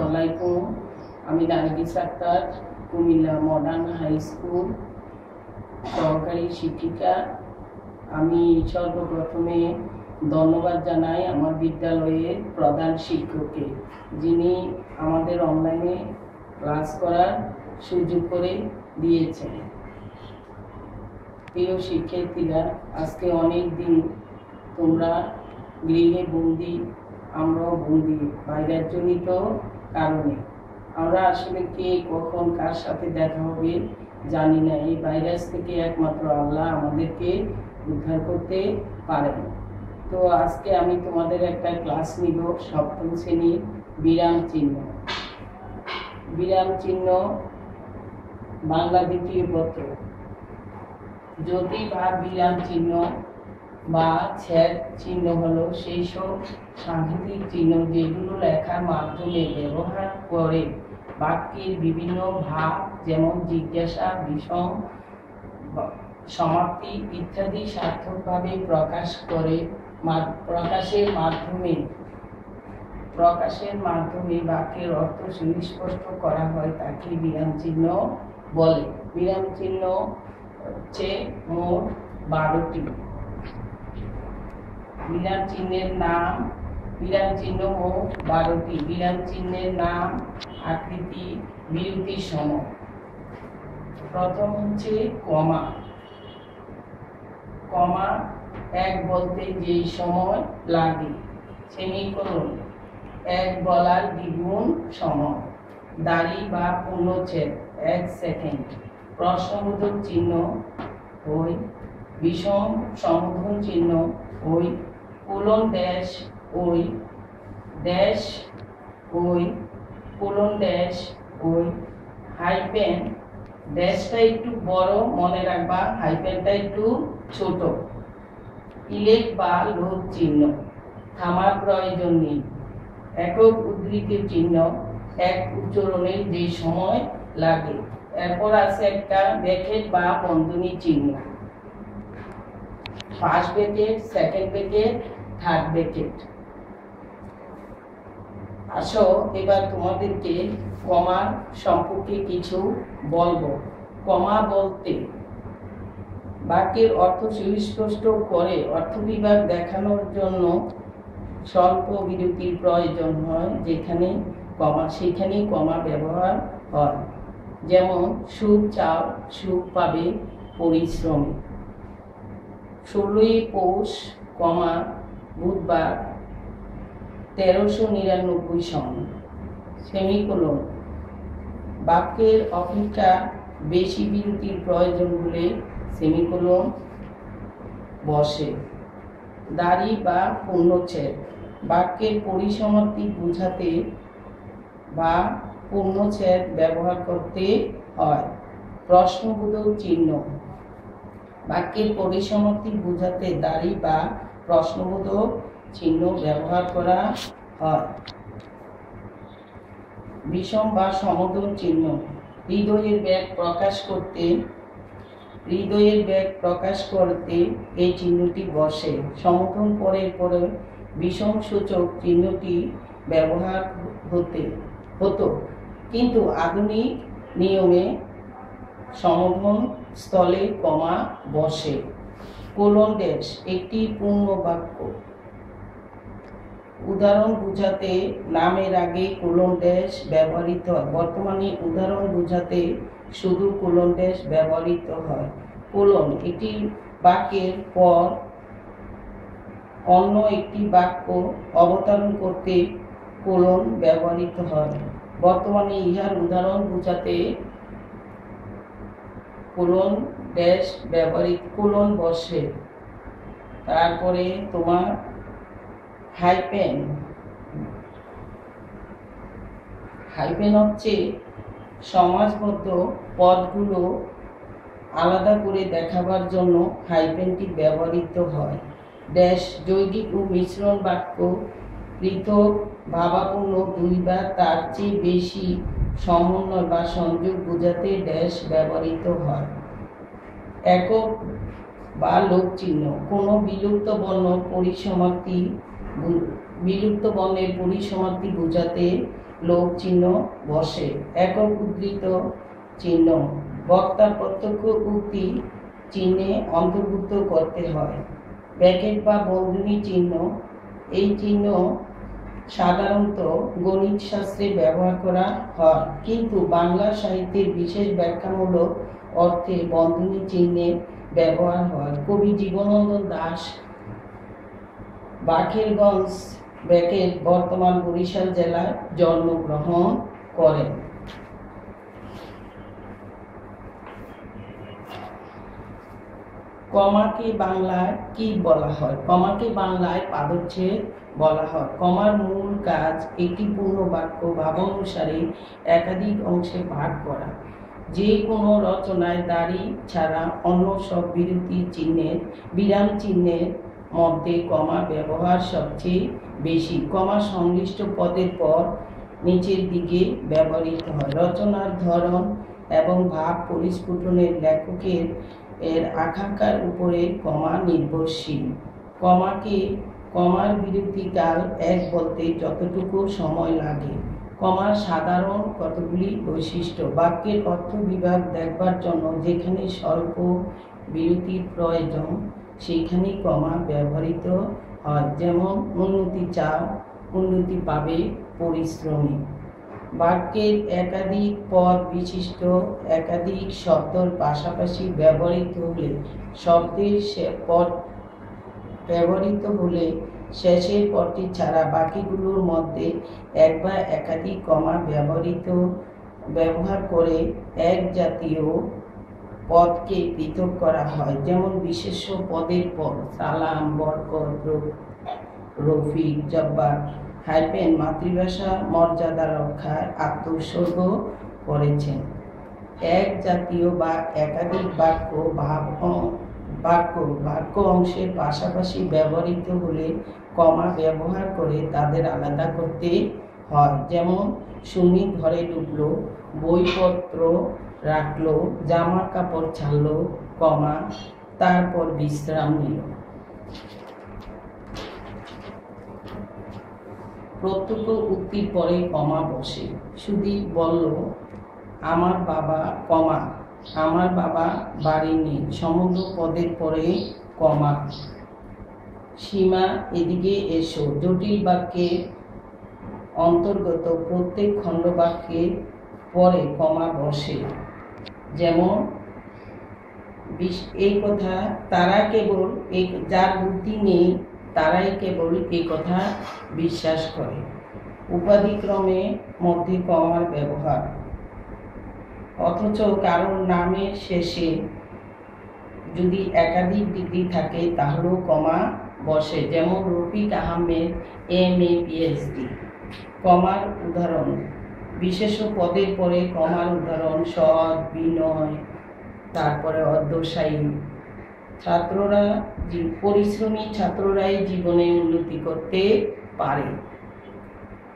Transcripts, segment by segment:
আসসালামাইকুম। আমি Nargis Akhtar, Comilla modern high school সহকারী শিক্ষিকা। আমি সর্বপ্রথমে ধন্যবাদ জানাই আমার বিদ্যালয়ের প্রধান শিক্ষককে, যিনি আমাদের অনলাইনে ক্লাস করার সুযোগ করে দিয়েছেন। প্রিয় শিক্ষার্থীরা, আজকে অনেক দিন তোমরা গৃহে বন্দি, আমরাও বন্দি ভাইরাসজনিত কারণে। আমরা আসলে কে কখন কার সাথে দেখা হবে জানি না। এই ভাইরাস থেকে একমাত্র আল্লাহ আমাদেরকে উদ্ধার করতে পারেন। তো আজকে আমি তোমাদের একটা ক্লাস নিব, সপ্তম শ্রেণীর বিরাম চিহ্ন। বিরাম চিহ্ন বাংলা দ্বিতীয় পত্র। যদি বা বিরাম চিহ্ন বা ছেদ চিহ্ন হলো সেই সব সাংকেতিক চিহ্ন যেগুলো লেখার মাধ্যমে ব্যবহার করে বাক্যের বিভিন্ন ভাব, যেমন জিজ্ঞাসা, বিষম, সমাপ্তি ইত্যাদি সার্থকভাবে প্রকাশ করে। প্রকাশের মাধ্যমে বাক্যের অর্থ সুস্পষ্ট করা হয়, তাকে বিরাম চিহ্ন বলে। বিরাম চিহ্ন হচ্ছে মোট 12টি। বিরাম চিহ্নের নাম, বিরাম চিহ্ন মোট 12টি। বিরাম চিহ্নের নাম, আকৃতি, বিরতির সময়। প্রথম হচ্ছে কমা। কমা এক বলতে যে সময় লাগে। সেমিকোলন এক বলার দ্বিগুণ সময়। দাড়ি বা পূর্ণচ্ছেদ 1 সেকেন্ড। প্রশ্নবোধক চিহ্ন ওই, বিষম সম্বোধন চিহ্ন ওই, কোলন ড্যাশ ওই, ড্যাশ ওই, কোলন ড্যাশ ওই, হাইপেন, ড্যাশটা একটু বড় মনে রাখবা, হাইপেনটা একটু ছোট। ইলেক বা লোভ চিহ্ন, থামার প্রয়োজন নেই। একক উদ্ধৃতি চিহ্ন এক উচ্চারণের যে সময় লাগে। এরপর আছে একটা ব্র্যাকেট বা বন্ধনী চিহ্ন, first bracket, second bracket, third bracket. আসো এবার তোমাদেরকে কমা সম্পর্কে কিছু বলবো। কমা বলতে বাক্যের অর্থ সুস্পষ্ট করে অর্থ বিভাগ দেখানোর জন্য স্বল্প বিরতির প্রয়োজন হয়। যেখানে কমা সেখানেই কমা ব্যবহার হয়। যেমন সুখ চাও, সুখ পাবে পরিশ্রমী। 16ই পৌষ, কমা বুধবার 1399 সন। সেমিকোলন বাক্যের অপেক্ষা বেশি বিরতির প্রয়োজন হলে সেমিকোলন বসে। দাড়ি বা পূর্ণচ্ছেদ বাক্যের পরিসমাপ্তি বোঝাতে বা পূর্ণচ্ছেদ ব্যবহার করতে হয়। প্রশ্নবোধক চিহ্ন বাক্যের পরিসমাপ্তি বোঝাতে দাড়ি বা প্রশ্নবোধক চিহ্ন ব্যবহার করা হয়। বিষম বা সমবোধক চিহ্ন হৃদয়ের বেগ প্রকাশ করতে এই চিহ্নটি বসে। সমবোধন পরে বিষম সূচক চিহ্নটি ব্যবহার হতো, কিন্তু আধুনিক নিয়মে সমবোধন স্থলে কমা বসে। কোলন ড্যাশ একটি পূর্ণ বাক্য। উদাহরণ বোঝাতে নামের আগে কোলন ড্যাশ ব্যবহৃত হয়। বর্তমানে উদাহরণ বোঝাতে শুধু কোলন ড্যাশ ব্যবহৃত হয়। কোলন একটি বাক্যের পর অন্য একটি বাক্য অবতরণ করতে কোলন ব্যবহৃত হয়। বর্তমানে ইহার উদাহরণ বোঝাতে কোলন ড্যাশ ব্যবহৃত, কোলন বসে। তারপরে তোমার হাইপেন। হাইপেন হচ্ছে সমাসবদ্ধ পদগুলো আলাদা করে দেখাবার জন্য হাইপেনটি ব্যবহৃত হয়। ড্যাশ যৌগিক ও মিশ্রণ বাক্য পৃথক ভাবাপূর্ণ দুই বা তার চেয়ে বেশি সমন্বয় বা সংযোগ বোঝাতে ড্যাশ ব্যবহৃত হয়। একক বা লোপ চিহ্ন কোনো বিলুপ্ত বর্ণের পরিসমাপ্তি বোঝাতে লোক চিহ্ন বসে। একক উদ্ধৃত চিহ্ন বক্তার প্রত্যক্ষ উক্তি চিহ্নে অন্তর্ভুক্ত করতে হয়। ব্র্যাকেট বা বন্ধনী চিহ্ন, এই চিহ্ন সাধারণত গণিত শাস্ত্রে ব্যবহার করা হয়, কিন্তু বাংলা সাহিত্যের বিশেষ ব্যাখ্যামূলক অর্থে বন্ধনী চিহ্নের ব্যবহার হয়। কবি জীবনানন্দ দাশ বাকেরগঞ্জ ব্র্যাকেট বর্তমান বরিশাল জেলায় জন্মগ্রহণ করেন। কমাকে বাংলায় কি বলা হয়? কমাকে বাংলায় পাদচ্ছেদ বলা হয়। কমার মূল কাজ একটি পূর্ণ বাক্য ভাবানুসারে একাধিক অংশে ভাগ করা। যে কোনো রচনায় দাড়ি ছাড়া অন্য সব বিরাম চিহ্নের মধ্যে কমা ব্যবহার সবচেয়ে বেশি। কমা সংশ্লিষ্ট পদের পর নিচের দিকে ব্যবহৃত হয়। রচনার ধরন এবং ভাব পরিস্ফুটনের লেখকের আকাঙ্ক্ষার উপরে কমা নির্ভরশীল। কমার বিরতিকাল এক বলতে যতটুকু সময় লাগে। কমার সাধারণ কতগুলি বৈশিষ্ট্য। বাক্যের অর্থ বিভাগ দেখবার জন্য যেখানে স্বল্প বিরতির প্রয়োজন সেখানে কমা ব্যবহৃত হয়। যেমন উন্নতি চাও, উন্নতি পাবে পরিশ্রমী। বাক্যের একাধিক পদ বিশিষ্ট একাধিক শব্দের পাশাপাশি ব্যবহৃত হলে শেষের পদটি ছাড়া বাকিগুলোর মধ্যে এক বা একাধিক কমা ব্যবহার করে এক জাতীয় পদকে পৃথক করা হয়। যেমন বিশেষ্য পদের পর সালাম, বরকত, রফিক, জব্বার মাতৃভাষা মর্যাদা রক্ষায় আত্মোৎসর্গ করেছেন। এক জাতীয় বা একাধিক বাক্য অংশের পাশাপাশি ব্যবহৃত হলে কমা ব্যবহার করে তাদের আলাদা করতে হয়। যেমন সুমি ঘরে ঢুকলো, বইপত্র রাখলো, জামা কাপড় ছাড়লো, কমা তারপর বিশ্রাম নিল। প্রত্যক্ষ উক্তির পরে কমা বসে। সুদীপ বলল, আমার বাবা বাড়ি নেই। সমগ্র পদের পরে কমা। সীমা এদিকে এসো। জটিল বাক্যের অন্তর্গত প্রত্যেক খণ্ড বাক্যের পরে কমা বসে। যেমন এই কথা তারা কেবল যার বুদ্ধি নেই তারাই কেবল এই কথা বিশ্বাস করে। উপাধিক্রমে মধ্যে কমার ব্যবহার। অথচ কারোর নামের শেষে যদি একাধিক ডিগ্রি থাকে তাহলেও কমা বসে। যেমন রফিক আহমেদ MA PhD। কমার উদাহরণ। বিশেষ পদের পরে কমার উদাহরণ সৎ, বিনয়, তারপরে অধ্যবসায়ী। পরিশ্রমী ছাত্ররাই জীবনে উন্নতি করতে পারে।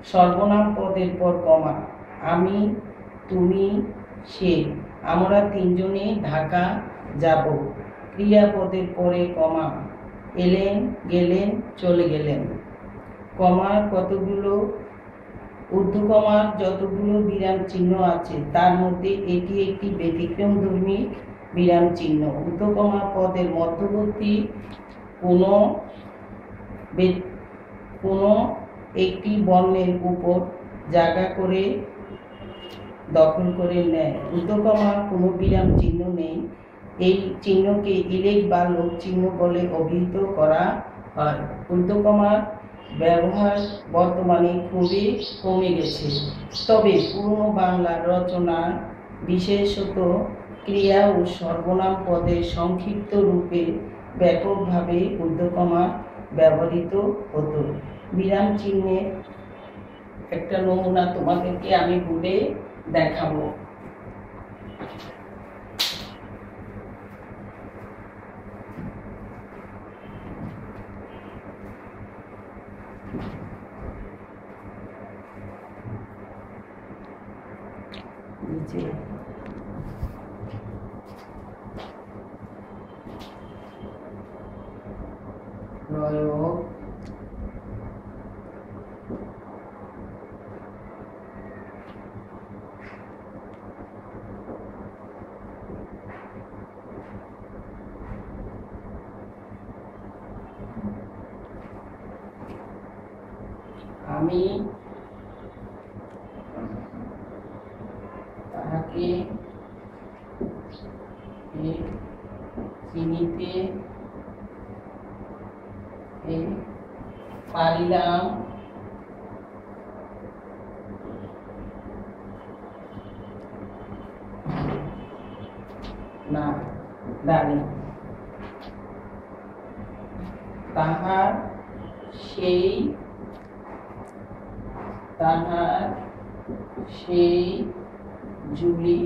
সর্বনাম পদের পর কমা। আমি, তুমি, সে, আমরা তিনজনে ঢাকা যাব। ক্রিয়াপদের পরে কমা। এলেন, গেলেন, চলে গেলেন। কমার ঊর্ধ্বকমার যতগুলো বিরাম চিহ্ন আছে তার মধ্যে এটি একটি ব্যতিক্রমধর্মী বিরাম চিহ্ন। ঊর্ধ্বকমা পদের মধ্যবর্তী কোনো একটি বর্ণের উপর জায়গা করে দখল করে নেয়। ঊর্ধ্বকমার কোনো বিরাম চিহ্ন নেই। এই চিহ্নকে ইলেক বা লোক চিহ্ন বলে অভিহিত করা হয়। ঊর্ধ্বকমার ব্যবহার বর্তমানে খুবই কমে গেছে। তবে পুরনো বাংলার রচনা বিশেষত ক্রিয়া ও সর্বনাম পদের সংক্ষিপ্ত রূপে ব্যাপকভাবে ঊর্ধ্বকমা ব্যবহৃত হতো। বিরাম চিহ্নের একটা নমুনা তোমাদেরকে আমি বলে দেখাবো। প্রয়োগ আমি তাহাকে চিনিতে পারিলাম না। দাঁড়ি তাহার সেই ঝুলি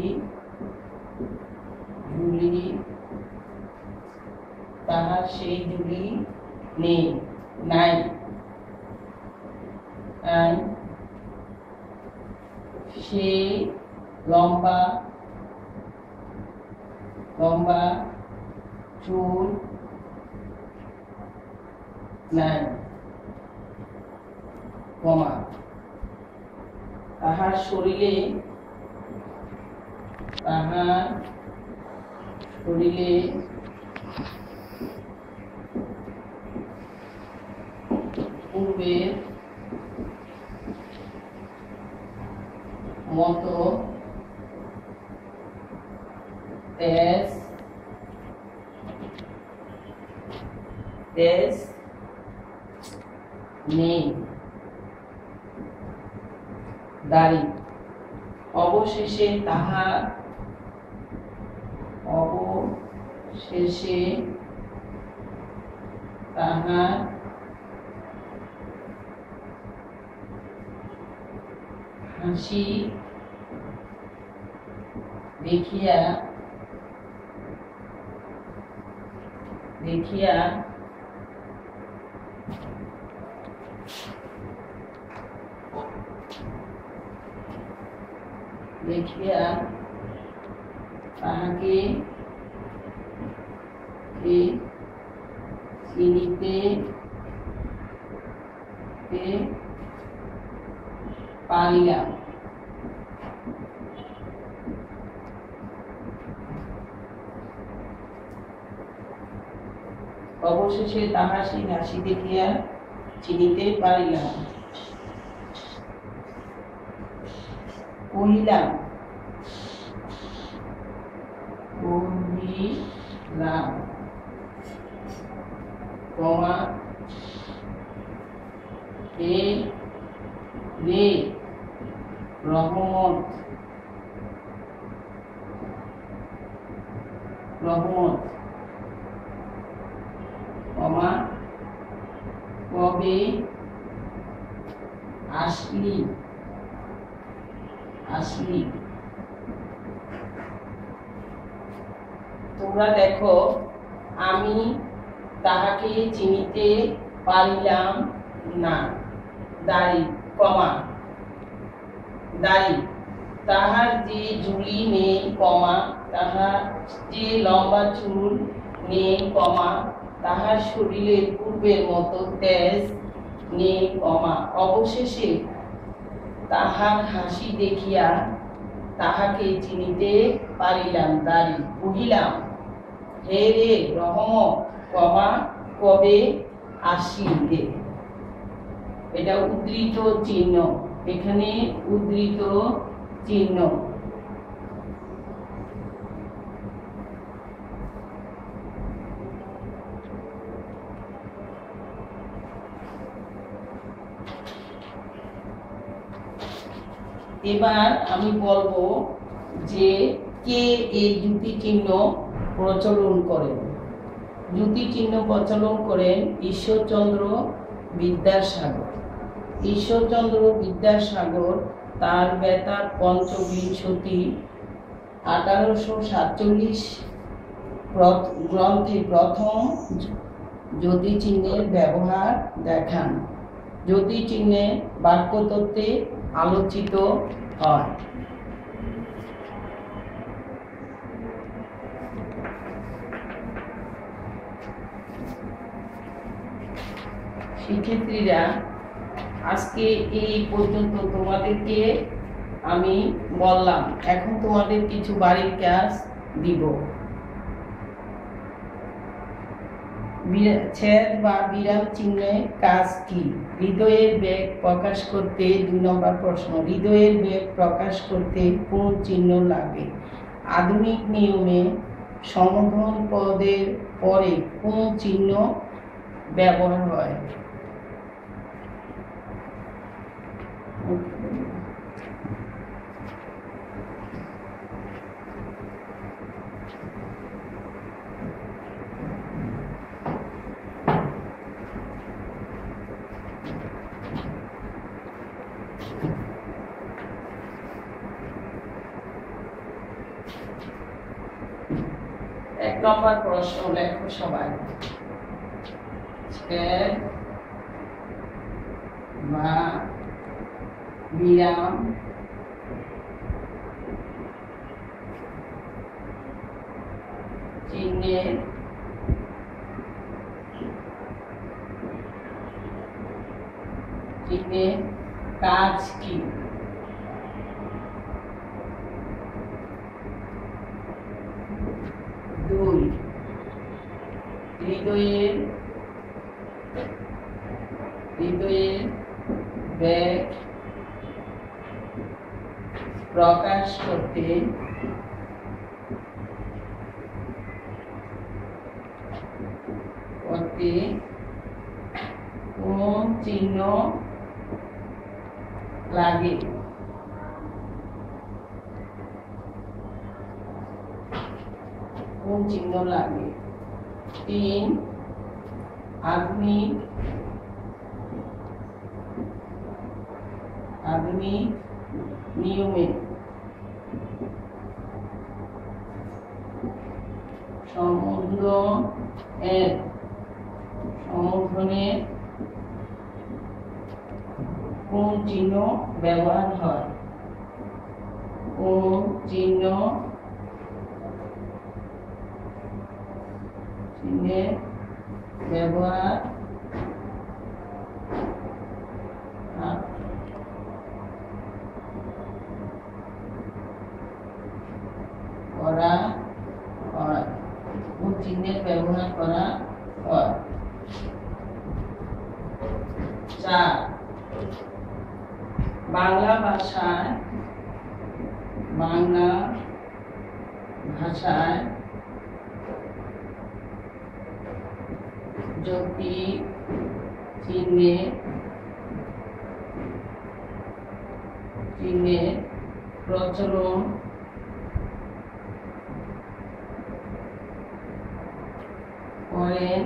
নেই নাই সে লম্বা চুল নাই, কমা তাহার শরীরে পূর্বের মতো তেজ নেই। দাড়ি অবশেষে তাহার হাসি দেখিয়া তাহাকে চিনিতে পারিলাম। অবশেষে তাহার সেই হাসি দেখিয়া চিনিতে পারিলাম। কহিলাম কমা রে রহমত কমা কবে আসলি। তোমরা দেখো, আমি তাহাকে চিনিতে পারিলাম না। দাড়ি, কমা দাড়ি তাহার যে ঝুলি নেই, কমা তাহার যে লম্বা চুল নেই, কমা তাহার শরীরের পূর্বের মতো তেজ নেই, কমা অবশেষে তাহার হাসি দেখিয়া তাহাকে চিনিতে পারিলাম। দাড়ি কহিলাম হে রে রহমত, কমা কবে আসিবে। এটা উদ্ধৃত চিহ্ন, এখানে উদ্ধৃত চিহ্ন। এবার আমি বলবো যে কে এই যুক্তি চিহ্ন প্রচলন করেন। যুক্তি চিহ্ন প্রচলন করেন ঈশ্বরচন্দ্র বিদ্যাসাগর। ঈশ্বরচন্দ্র বিদ্যাসাগর তার বেতার পঞ্চবিংশতি 1847 গ্রন্থে প্রথম জ্যোতিচিহ্নের ব্যবহার দেখান। জ্যোতিচিহ্নে বাক্যতত্ত্বে আলোচিত হয়। শিক্ষার্থীরা, আজকে এই পর্যন্ত তোমাদেরকে আমি বললাম। এখন তোমাদের কিছু বাড়ির কাজ দিব। ছেদ বা বিরাম চিহ্নের কাজ কি? হৃদয়ের বেগ প্রকাশ করতে 2 নম্বর প্রশ্ন, হৃদয়ের বেগ প্রকাশ করতে কোন চিহ্ন লাগে? আধুনিক নিয়মে সম্বোধন পদের পরে কোন চিহ্ন ব্যবহার হয়? 1 নম্বর প্রশ্ন লেখো সবাই। ছেদ বা বিরাম চিহ্নের কাজ কি? দুই, হৃদয়ের বেগ প্রকাশ করতে কোন চিহ্ন লাগে? কোন চিহ্ন লাগে? 3, আধুনিক নিয়মে সম্বোধনে কোন চিহ্ন ব্যবহার হয়? কোন চিহ্নের ব্যবহার করা হয়? কোন চিহ্নের ব্যবহার করা হয়? 4, বাংলা ভাষায় যৌক্তিক চিহ্নের প্রচলন করেন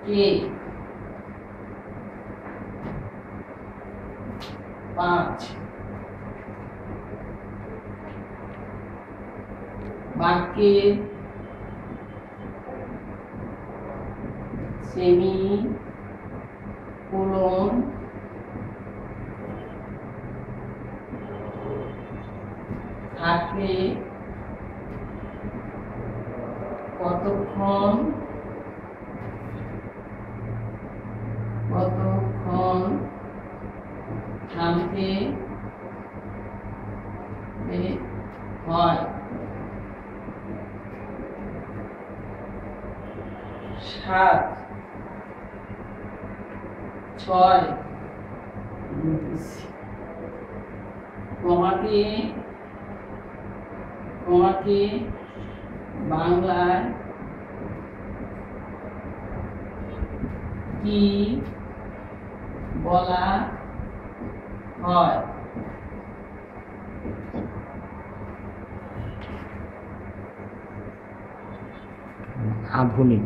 কে? 5, বাক্যের সেমিকোলন থাকলে কতক্ষণ থামতে হয়? 7, 6, তোমাকে বাংলায় কি বলা হয়? আধুনিক।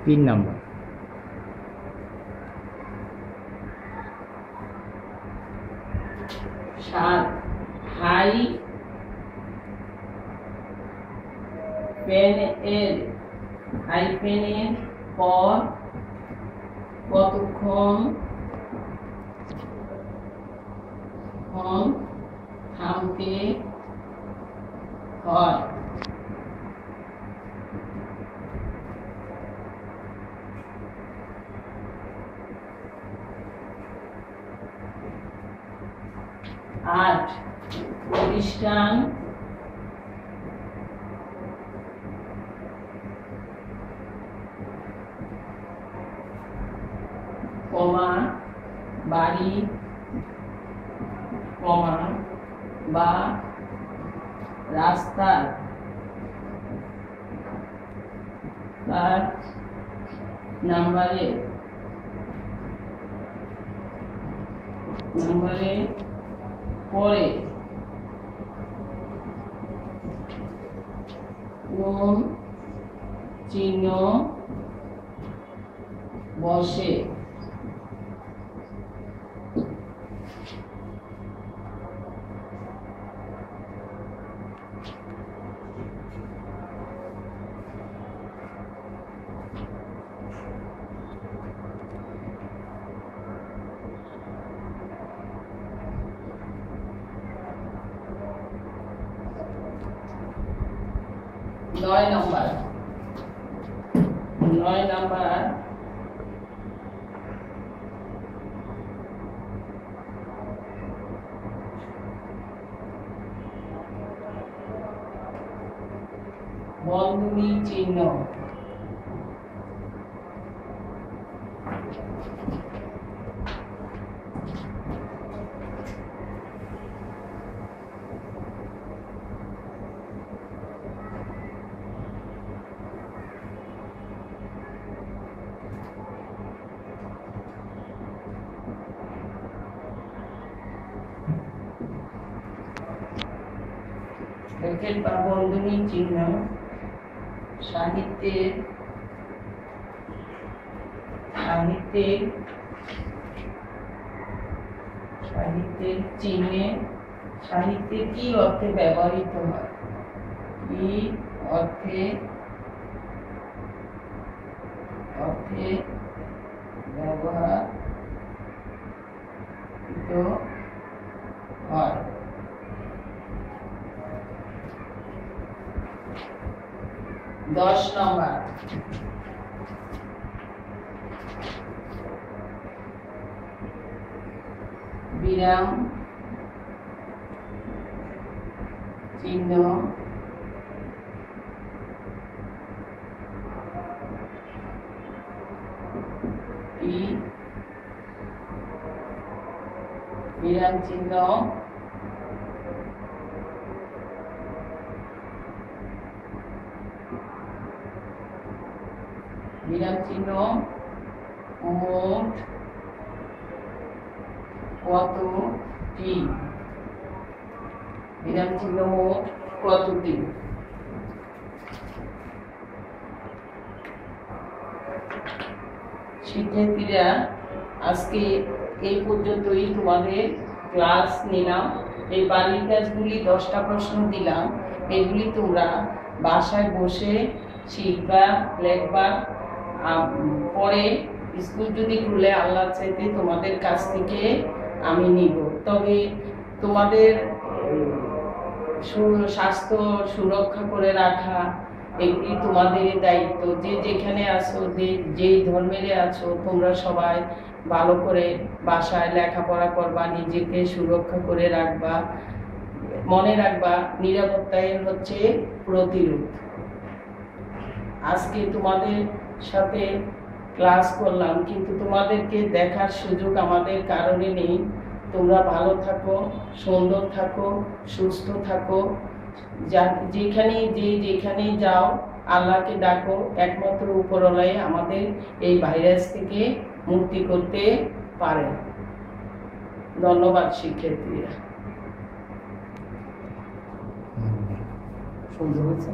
3 নম্বর, 7, হাইফেনের পর কতক্ষণ থামতে হয়? 8, প্রতিষ্ঠান কমা বাড়ি কমা বা রাস্তার তার নাম্বারে পরে কোন চিহ্ন বসে नय नंबर बंधनी चिन्ह ब्रैकेट বা বন্ধনী চিহ্ন সাহিত্যের চিহ্নে সাহিত্যে কি অর্থে ব্যবহৃত হয় কি অর্থে ব্যবহৃত হয় 10 नंबर विराम चिन्ह विराम चिन्ह विराम चिन्ह मोट कतटी विराम चिन्ह मोट कतटी শিক্ষার্থীরা আজকে এই পর্যন্তই তোমাদের ক্লাস নিলাম। এই বাড়ির কাজগুলি 10টা প্রশ্ন দিলাম, এগুলি তোমরা বাসায় বসে শিখবা, লিখবা। পরে স্কুল যদি খুলে আল্লাহ চাইতে তোমাদের কাছ থেকে আমি নিব। তবে তোমাদের স্বাস্থ্য সুরক্ষা করে রাখা এগুলি তোমাদের দায়িত্ব। যে যেখানে আছো, যে ধর্মের আছো, তোমরা সবাই ভালো করে বাসায় লেখাপড়া করবা, নিজেকে সুরক্ষা করে রাখবা। মনে রাখবা নিরাপত্তাই হচ্ছে প্রতিরোধ। আজকে তোমাদের সাথে ক্লাস করলাম, কিন্তু তোমাদেরকে দেখার সুযোগ আমাদের কারণে নেই। তোমরা ভালো থাকো, সুন্দর থাকো, সুস্থ থাকো। যেখানেই যাও আল্লাহকে ডাকো। একমাত্র উপরওয়ালাই আমাদের এই ভাইরাস থেকে মুক্তি করতে পারে। ধন্যবাদ শিক্ষার্থীরা। সুন্দর হয়েছে।